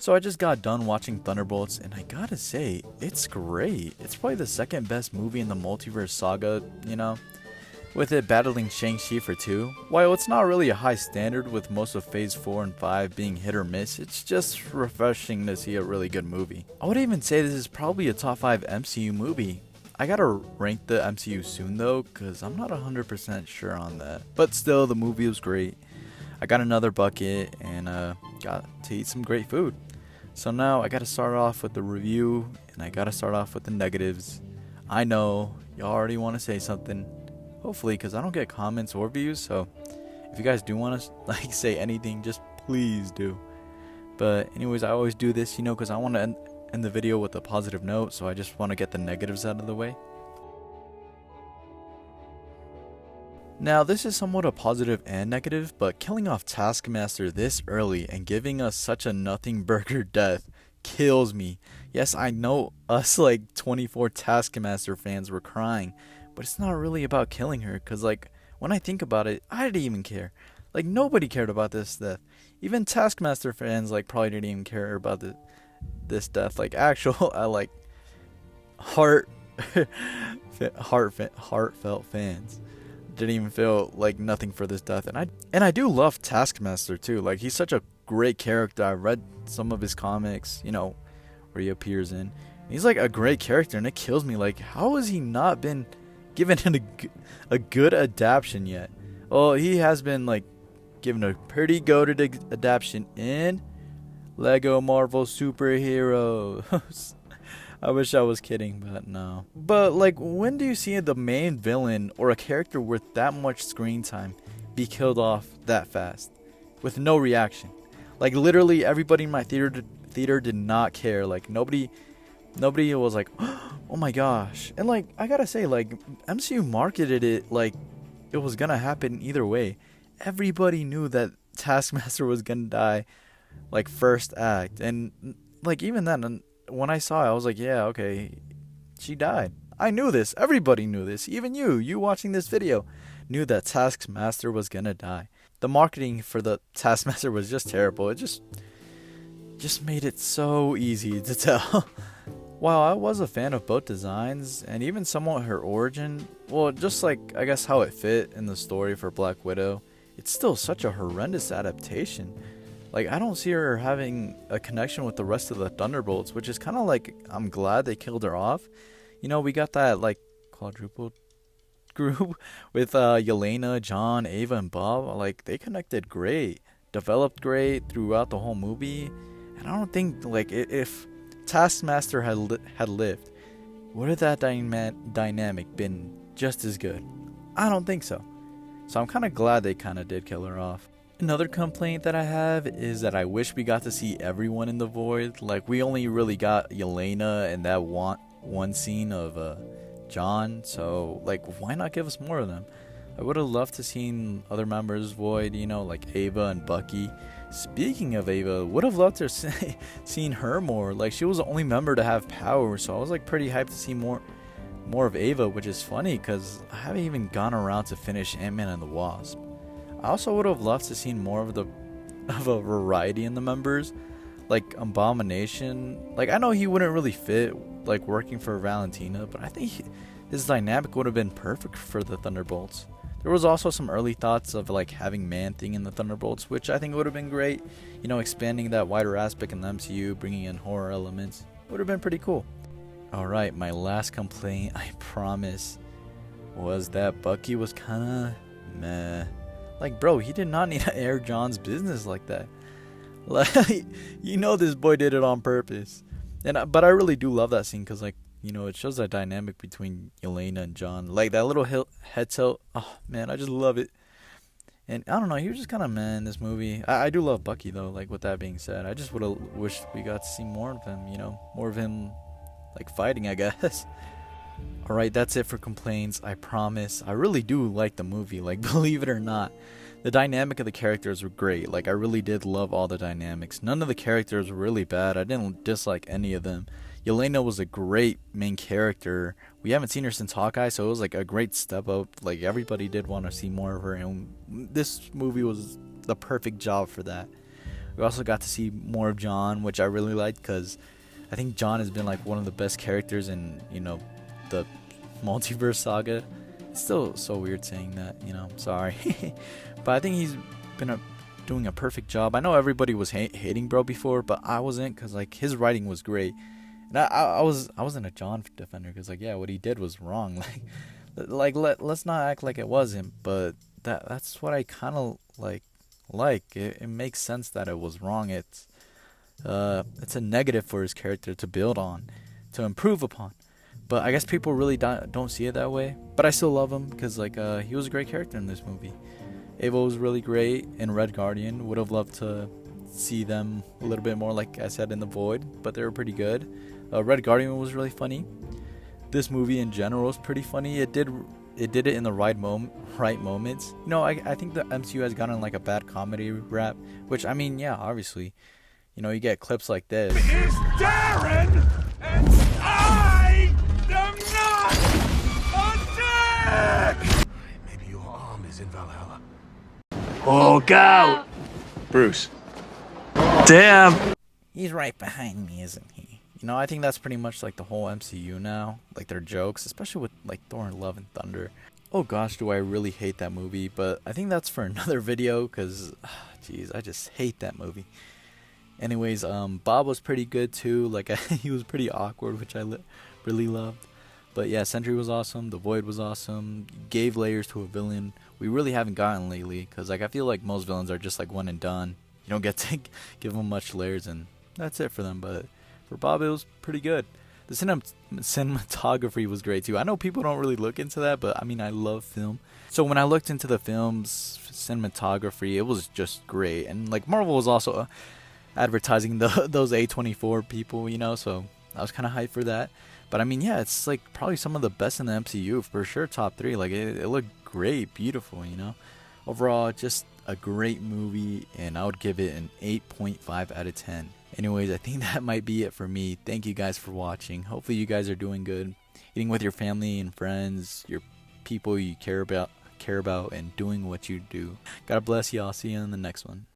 So I just got done watching Thunderbolts, and I gotta say, it's great. It's probably the second best movie in the multiverse saga, with it battling Shang-Chi for 2. While it's not really a high standard with most of Phase 4 and 5 being hit or miss, it's just refreshing to see a really good movie. I would even say this is probably a top 5 MCU movie. I gotta rank the MCU soon though, cause I'm not 100% sure on that. But still, the movie was great. I got another bucket and got to eat some great food. So now I gotta start off with the review, and I gotta start off with the negatives. I know y'all already want to say something, hopefully, because I don't get comments or views. So if you guys do want to say anything, just please do. But anyways, I always do this, because I want to end the video with a positive note. So I just want to get the negatives out of the way. Now, this is somewhat a positive and negative, but killing off Taskmaster this early and giving us such a nothing burger death kills me. Yes, I know us 24 Taskmaster fans were crying, but it's not really about killing her, because when I think about it, I didn't even care. Nobody cared about this death. Even Taskmaster fans probably didn't even care about this death. Actual heartfelt fans didn't even feel nothing for this death. And I do love Taskmaster too. He's such a great character. I read some of his comics, where he appears in. He's a great character, and it kills me. How has he not been given a good adaptation yet? Well, he has been given a pretty goated adaptation in Lego Marvel Superheroes. I wish I was kidding, but no. But when do you see the main villain or a character with that much screen time be killed off that fast with no reaction? Literally everybody in my theater did not care. Nobody was oh my gosh. And I gotta say, MCU marketed it it was gonna happen either way. Everybody knew that Taskmaster was gonna die first act, and even then, when I saw it, I was yeah, okay, she died. I knew this. Everybody knew this. Even you watching this video knew that Taskmaster was gonna die. The marketing for the Taskmaster was just terrible. It just made it so easy to tell. While I was a fan of both designs and even somewhat her origin, well, just I guess how it fit in the story for Black Widow, it's still such a horrendous adaptation. I don't see her having a connection with the rest of the Thunderbolts, which is kind of I'm glad they killed her off. We got that quadruple group with Yelena, John, Ava, and Bob. They connected great, developed great throughout the whole movie. And I don't think if Taskmaster had lived, would have that dynamic been just as good? I don't think so. So I'm kind of glad they kind of did kill her off. Another complaint that I have is that I wish we got to see everyone in the Void. We only really got Yelena and that one scene of John. So why not give us more of them? I would have loved to seen other members Void, Ava and Bucky. Speaking of Ava, would have loved to have seen her more. She was the only member to have power, so I was pretty hyped to see more of Ava, which is funny because I haven't even gone around to finish Ant-Man and the Wasp. I also would have loved to seen more of a variety in the members, Abomination. I know he wouldn't really fit working for Valentina, but I think his dynamic would have been perfect for the Thunderbolts. There was also some early thoughts of having Man-Thing in the Thunderbolts, which I think would have been great. Expanding that wider aspect in the MCU, bringing in horror elements, would have been pretty cool. Alright, my last complaint, I promise, was that Bucky was kinda meh. Bro, he did not need to air John's business like that. This boy did it on purpose. But I really do love that scene because, it shows that dynamic between Yelena and John. That little head tilt. Oh, man, I just love it. And I don't know, he was just kind of meh in this movie. I do love Bucky, though, with that being said. I just would have wished we got to see more of him, more of him, fighting, I guess. Alright, that's it for complaints. I promise. I really do like the movie, believe it or not. The dynamic of the characters were great. I really did love all the dynamics. None of the characters were really bad. I didn't dislike any of them. Yelena was a great main character. We haven't seen her since Hawkeye, so it was a great step up. Everybody did want to see more of her, and this movie was the perfect job for that. We also got to see more of John, which I really liked, because I think John has been like one of the best characters in, the multiverse saga. It's still so weird saying that, I'm sorry. But I think he's been doing a perfect job. I know everybody was hating bro before, but I wasn't, because like his writing was great. And I wasn't a John defender, because like, yeah, what he did was wrong. Let's not act like it wasn't, but that's what I kind of like. It makes sense that it was wrong. It's a negative for his character to build on, to improve upon. But I guess people really don't see it that way. But I still love him, because like he was a great character in this movie. Ava was really great in Red Guardian. Would have loved to see them a little bit more, like I said, in The Void, but they were pretty good. Red Guardian was really funny. This movie in general was pretty funny. It did it in the right moments. I think the MCU has gotten like a bad comedy rap, which, I mean, yeah, obviously, you get clips like this. Is Darren, and I am not a dick! Maybe your arm is in Valhalla. Look out! Bruce. Damn! He's right behind me, isn't he? I think that's pretty much like the whole MCU now. Like their jokes, especially with like Thor, Love and Thunder. Oh gosh, do I really hate that movie. But I think that's for another video, because, jeez, I just hate that movie. Anyways, Bob was pretty good too. Like, he was pretty awkward, which I really loved. But yeah, Sentry was awesome. The Void was awesome. Gave layers to a villain we really haven't gotten lately. Because like I feel like most villains are just like one and done. You don't get to give them much layers, and that's it for them. But for Bob, it was pretty good. The cinematography was great too. I know people don't really look into that, but I mean, I love film. So when I looked into the film's cinematography, it was just great. And like Marvel was also advertising those A24 people, so I was kind of hyped for that. But I mean, yeah, it's like probably some of the best in the MCU, for sure, top 3. Like it looked great, beautiful, Overall, just a great movie, and I would give it an 8.5 out of 10. Anyways, I think that might be it for me. Thank you guys for watching. Hopefully you guys are doing good, eating with your family and friends, your people you care about, and doing what you do. God bless you. I'll see you in the next one.